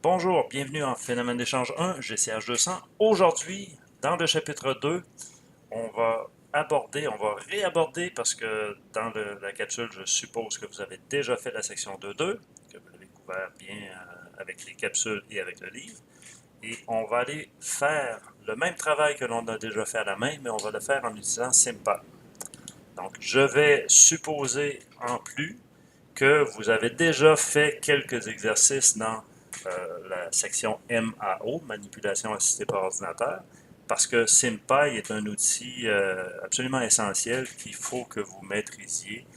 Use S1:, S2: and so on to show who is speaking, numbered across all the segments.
S1: Bonjour, bienvenue en Phénomène d'échange 1, GCH200. Aujourd'hui, dans le chapitre 2, on va réaborder, parce que dans la capsule, je suppose que vous avez déjà fait la section 2.2, que vous l'avez couvert bien avec les capsules et avec le livre. Et on va aller faire le même travail que l'on a déjà fait à la main, mais on va le faire en utilisant SimPy. Donc, je vais supposer en plus que vous avez déjà fait quelques exercices dans la section MAO, manipulation assistée par ordinateur, parce que SimPy est un outil absolument essentiel qu'il faut que vous maîtrisiez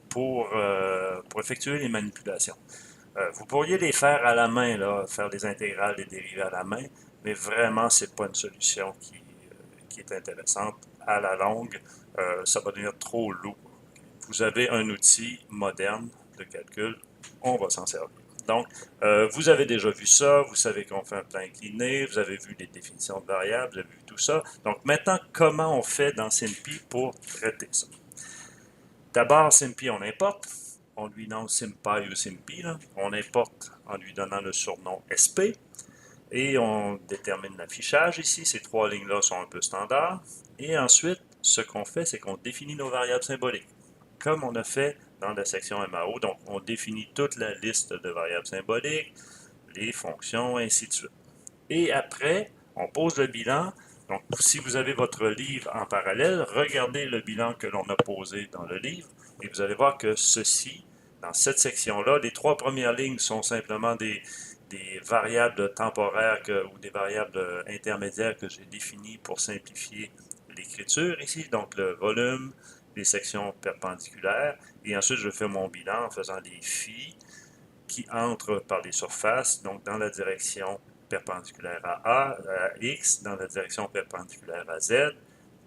S1: pour effectuer les manipulations. Vous pourriez les faire à la main, là, faire des intégrales, des dérivés à la main, mais vraiment, ce n'est pas une solution qui est intéressante. À la longue, ça va devenir trop lourd. Vous avez un outil moderne de calcul, on va s'en servir. Donc, vous avez déjà vu ça, vous savez qu'on fait un plan incliné, vous avez vu les définitions de variables, vous avez vu tout ça. Donc, maintenant, comment on fait dans SIMPy pour traiter ça? D'abord, SIMPy, on importe. On lui nomme SimPy ou SIMPy. Là. On importe en lui donnant le surnom SP. Et on détermine l'affichage ici. Ces trois lignes-là sont un peu standards. Et ensuite, ce qu'on fait, c'est qu'on définit nos variables symboliques, comme on a fait dans la section MAO. Donc, on définit toute la liste de variables symboliques, les fonctions, ainsi de suite. Et après, on pose le bilan. Donc, si vous avez votre livre en parallèle, regardez le bilan que l'on a posé dans le livre et vous allez voir que ceci, dans cette section-là, les trois premières lignes sont simplement des variables temporaires ou des variables intermédiaires que j'ai définies pour simplifier l'écriture ici, donc le volume, les sections perpendiculaires, et ensuite je fais mon bilan en faisant des phi qui entrent par les surfaces, donc dans la direction perpendiculaire à A, à X, dans la direction perpendiculaire à Z,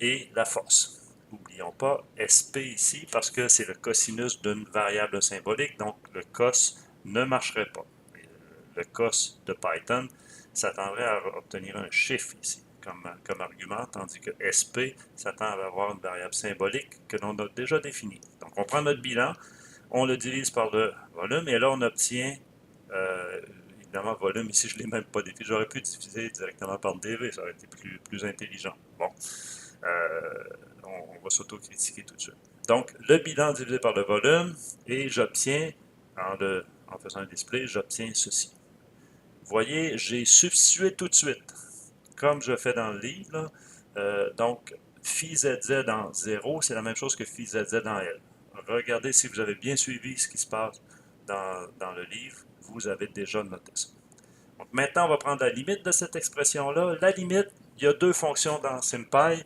S1: et la force. N'oublions pas SP ici parce que c'est le cosinus d'une variable symbolique, donc le cos ne marcherait pas. Le cos de Python s'attendrait à obtenir un chiffre ici comme argument, tandis que SP s'attend à avoir une variable symbolique que l'on a déjà définie. Donc on prend notre bilan, on le divise par le volume et là on obtient, euh, évidemment volume ici je ne l'ai même pas défini, j'aurais pu diviser directement par dv, ça aurait été plus intelligent. Bon, euh, on va s'auto-critiquer tout de suite. Donc le bilan divisé par le volume et j'obtiens, en faisant un display, j'obtiens ceci. Vous voyez, j'ai substitué tout de suite, comme je fais dans le livre, là, donc phi zz en 0, c'est la même chose que phi zz en L. Regardez si vous avez bien suivi ce qui se passe dans le livre, vous avez déjà noté ça. Donc maintenant, on va prendre la limite de cette expression-là. La limite, il y a deux fonctions dans SimPy,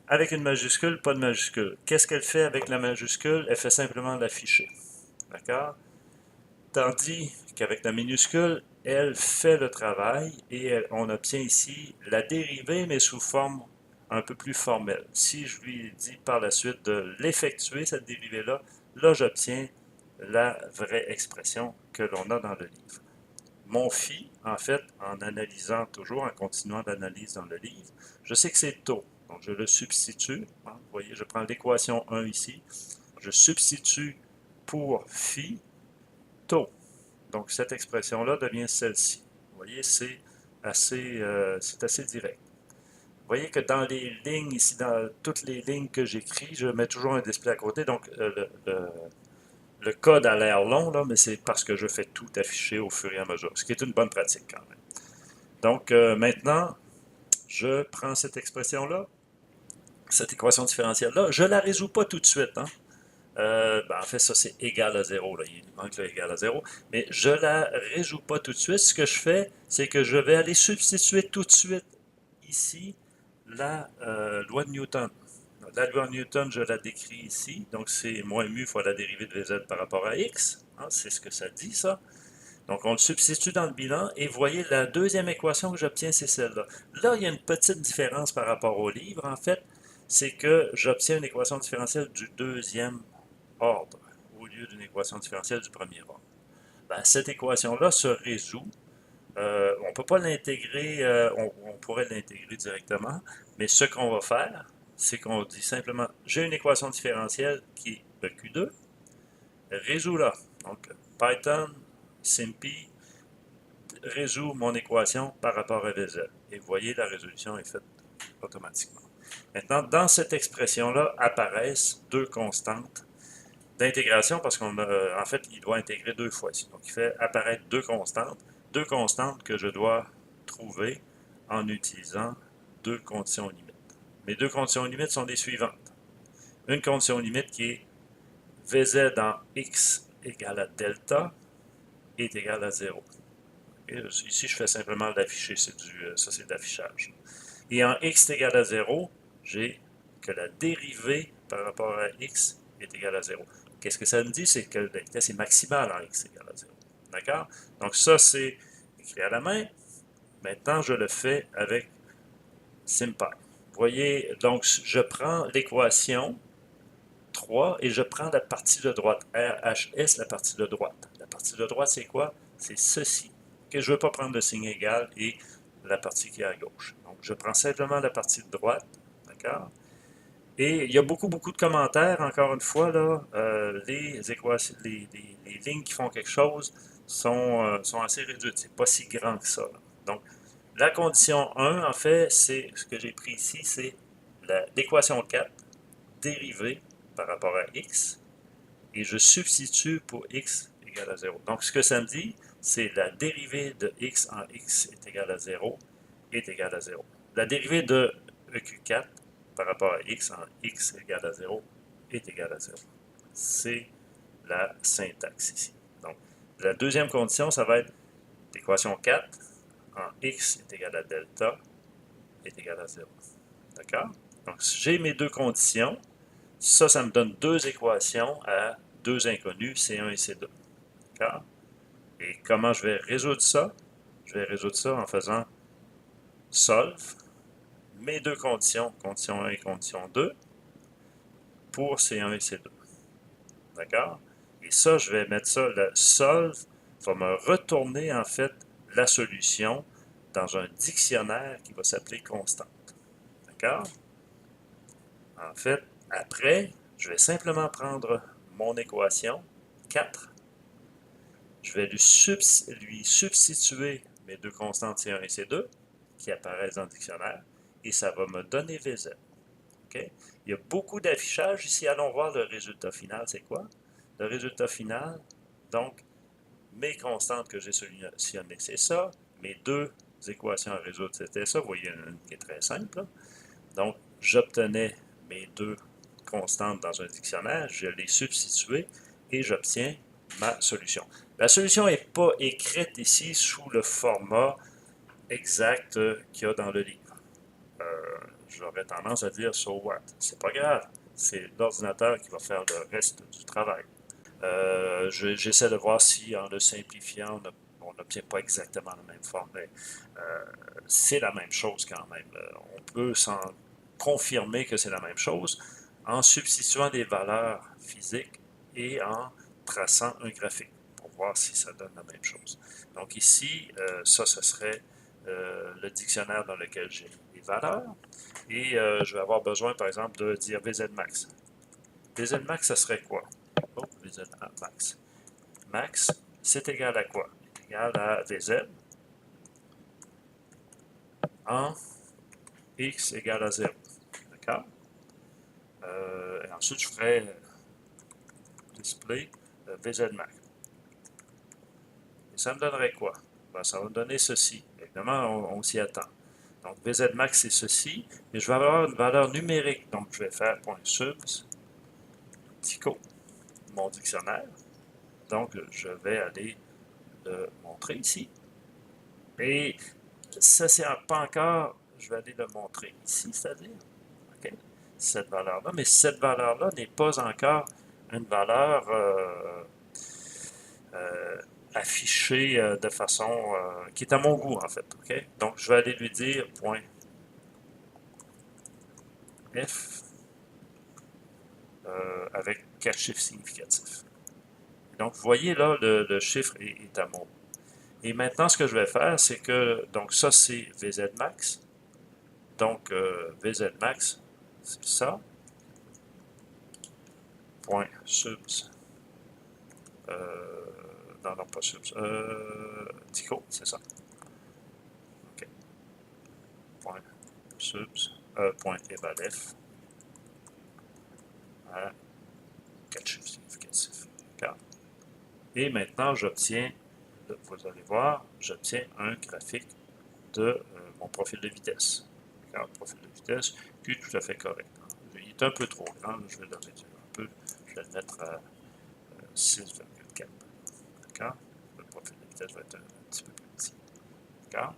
S1: avec une majuscule, pas de majuscule. Qu'est-ce qu'elle fait avec la majuscule? Elle fait simplement l'afficher. D'accord? Tandis qu'avec la minuscule, elle fait le travail et on obtient ici la dérivée, mais sous forme un peu plus formelle. Si je lui dis par la suite de l'effectuer, cette dérivée-là, là, j'obtiens la vraie expression que l'on a dans le livre. Mon phi, en fait, en analysant toujours, en continuant l'analyse dans le livre, je sais que c'est taux. Donc, je le substitue. Vous voyez, je prends l'équation 1 ici. Je substitue pour phi taux. Donc, cette expression-là devient celle-ci. Vous voyez, c'est assez direct. Vous voyez que dans les lignes, ici, dans toutes les lignes que j'écris, je mets toujours un display à côté. Donc, le code a l'air long, là, mais c'est parce que je fais tout afficher au fur et à mesure, ce qui est une bonne pratique quand même. Donc, maintenant, je prends cette expression-là, cette équation différentielle-là, je ne la résous pas tout de suite. Hein. En fait, ça, c'est égal à zéro. Là. Il manque le égal à zéro. Mais je ne la résous pas tout de suite. Ce que je fais, c'est que je vais aller substituer tout de suite ici la loi de Newton. La loi de Newton, je la décris ici. Donc, c'est moins mu fois la dérivée de Vz par rapport à x. Hein, c'est ce que ça dit, ça. Donc, on le substitue dans le bilan. Et vous voyez, la deuxième équation que j'obtiens, c'est celle-là. Là, il y a une petite différence par rapport au livre, en fait. C'est que j'obtiens une équation différentielle du deuxième ordre au lieu d'une équation différentielle du premier ordre. Ben, cette équation-là se résout. On ne peut pas l'intégrer, on pourrait l'intégrer directement, mais ce qu'on va faire, c'est qu'on dit simplement, j'ai une équation différentielle qui est le Q2, résous-la. Donc, Python, SIMPy, résous mon équation par rapport à VZ. Et vous voyez, la résolution est faite automatiquement. Maintenant, dans cette expression-là apparaissent deux constantes d'intégration parce qu'en fait, il doit intégrer deux fois ici. Donc, il fait apparaître deux constantes que je dois trouver en utilisant deux conditions limites. Mes deux conditions limites sont les suivantes. Une condition limite qui est Vz en x égale à delta est égal à 0. Et ici, je fais simplement l'afficher, ça c'est de l'affichage. Et en x est égal à 0, j'ai que la dérivée par rapport à x est égale à 0. Qu'est-ce que ça me dit? C'est que la vitesse est maximale en x égale à 0. D'accord? Donc ça, c'est écrit à la main. Maintenant, je le fais avec SymPy. Vous voyez, donc je prends l'équation 3 et je prends la partie de droite. RHS, la partie de droite. La partie de droite, c'est quoi? C'est ceci. Okay, je ne veux pas prendre le signe égal et la partie qui est à gauche. Donc, je prends simplement la partie de droite. D'accord? Et il y a beaucoup de commentaires, encore une fois, là, les équations, les lignes qui font quelque chose sont assez réduites. C'est pas si grand que ça. Là. Donc, la condition 1, en fait, c'est ce que j'ai pris ici, c'est l'équation 4 dérivée par rapport à x, et je substitue pour x égale à 0. Donc, ce que ça me dit, c'est la dérivée de x en x est égale à 0 est égale à 0. La dérivée de EQ4 par rapport à x en x égale à 0 est égale à 0. C'est la syntaxe ici. Donc, la deuxième condition, ça va être l'équation 4 en x est égal à delta est égal à 0. D'accord? Donc, j'ai mes deux conditions. Ça me donne deux équations à deux inconnus, C1 et C2. D'accord? Et comment je vais résoudre ça? Je vais résoudre ça en faisant solve mes deux conditions, condition 1 et condition 2, pour C1 et C2. D'accord? Et ça, je vais mettre ça, le solve va me retourner en fait la solution dans un dictionnaire qui va s'appeler constante. D'accord? En fait, après, je vais simplement prendre mon équation 4. Je vais lui substituer mes deux constantes C1 et C2 qui apparaissent dans le dictionnaire et ça va me donner VZ. Okay? Il y a beaucoup d'affichage ici. Allons voir le résultat final. C'est quoi? Le résultat final, donc, mes constantes que j'ai solutionnées, c'est ça. Mes deux équations à résoudre, c'était ça. Vous voyez, une qui est très simple. Là. Donc, j'obtenais mes deux constantes dans un dictionnaire, je les substituais et j'obtiens ma solution. La solution n'est pas écrite ici sous le format exact qu'il y a dans le livre. J'aurais tendance à dire so what. C'est pas grave. C'est l'ordinateur qui va faire le reste du travail. J'essaie de voir si en le simplifiant, on n'obtient pas exactement la même forme, mais c'est la même chose quand même. On peut s'en confirmer que c'est la même chose en substituant des valeurs physiques et en traçant un graphique pour voir si ça donne la même chose. Donc ici, ça, ce serait le dictionnaire dans lequel j'ai les valeurs et je vais avoir besoin, par exemple, de dire VZmax. VZmax, ça serait quoi? Oh, VZmax. Max, c'est égal à quoi? C'est égal à VZ en x égale à 0. D'accord? Et ensuite, je ferai display VZmax. Et ça me donnerait quoi? Ben, ça va me donner ceci. Évidemment, on s'y attend. Donc, VZmax, c'est ceci. Mais je vais avoir une valeur numérique. Donc, je vais faire .subs, Tico, mon dictionnaire. Donc, je vais aller le montrer ici. Et ça, c'est pas encore, je vais aller le montrer ici, c'est-à-dire, okay, cette valeur-là. Mais cette valeur-là n'est pas encore une valeur affichée de façon qui est à mon goût, en fait. Okay? Donc, je vais aller lui dire point F avec 4 chiffres significatifs. Donc, vous voyez là, le chiffre est à mon goût. Et maintenant, ce que je vais faire, c'est que, donc ça, c'est VZmax. Donc, VZmax, c'est ça. Point subs non, non, pas subs. Tico, c'est ça. OK. Point subs, point evalef. À 4 chiffres significatifs. D'accord. Et maintenant, j'obtiens, vous allez voir, j'obtiens un graphique de mon profil de vitesse. D'accord, profil de vitesse qui est tout à fait correct. Il est un peu trop grand, je vais le réduire un peu. Je vais le mettre à 6,4. D'accord? Le profil de vitesse va être un petit peu plus petit. D'accord?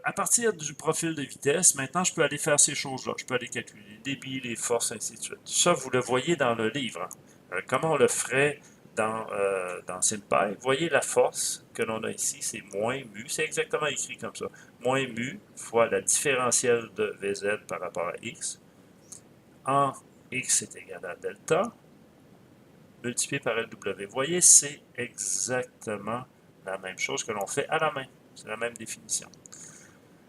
S1: À partir du profil de vitesse, maintenant, je peux aller faire ces choses-là. Je peux aller calculer les débits, les forces, ainsi de suite. Ça, vous le voyez dans le livre. Hein. Comment on le ferait dans SimPy? Vous voyez la force que l'on a ici, c'est moins mu. C'est exactement écrit comme ça. Moins mu fois la différentielle de Vz par rapport à x. En x est égal à delta, multiplié par LW. Vous voyez, c'est exactement la même chose que l'on fait à la main. C'est la même définition.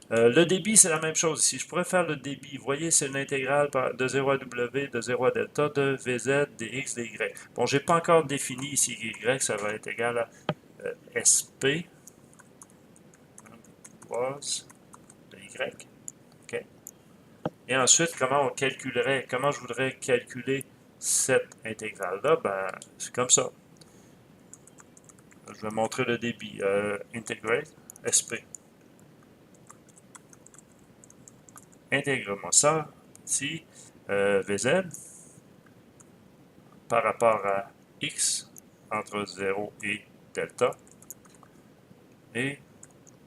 S1: Le débit, c'est la même chose ici. Je pourrais faire le débit. Vous voyez, c'est une intégrale de 0 à W, de 0 à delta, de Vz, dx, dy. Bon, je n'ai pas encore défini ici y, ça va être égal à SP was de y. Okay. Et ensuite, comment on calculerait, comment je voudrais calculer cette intégrale-là? Ben, c'est comme ça. Je vais montrer le débit. Integrate, SP. Intègre-moi ça, ici, Vz, par rapport à x entre 0 et delta, et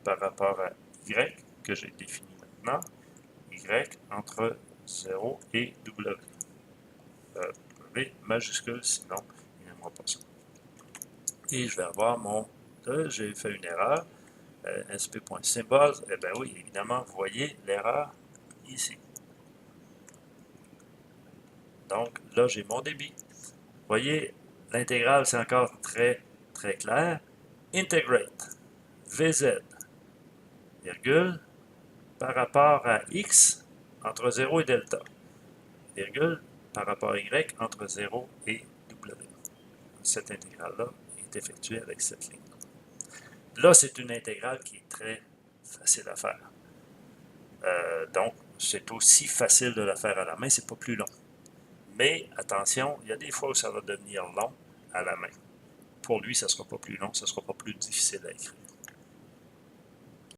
S1: par rapport à y, que j'ai défini maintenant, y entre 0 et w. W majuscule, sinon il n'aimera pas ça. Et je vais avoir mon... j'ai fait une erreur. sp.symbol, eh bien oui, évidemment, vous voyez l'erreur ici. Donc là, j'ai mon débit. Vous voyez, l'intégrale, c'est encore très, très clair. Integrate, Vz, virgule, par rapport à x entre 0 et delta, virgule, par rapport à y entre 0 et w. Cette intégrale-là est effectuée avec cette ligne. Là, c'est une intégrale qui est très facile à faire. Donc, c'est aussi facile de la faire à la main, c'est pas plus long. Mais attention, il y a des fois où ça va devenir long à la main. Pour lui, ça ne sera pas plus long, ça ne sera pas plus difficile à écrire.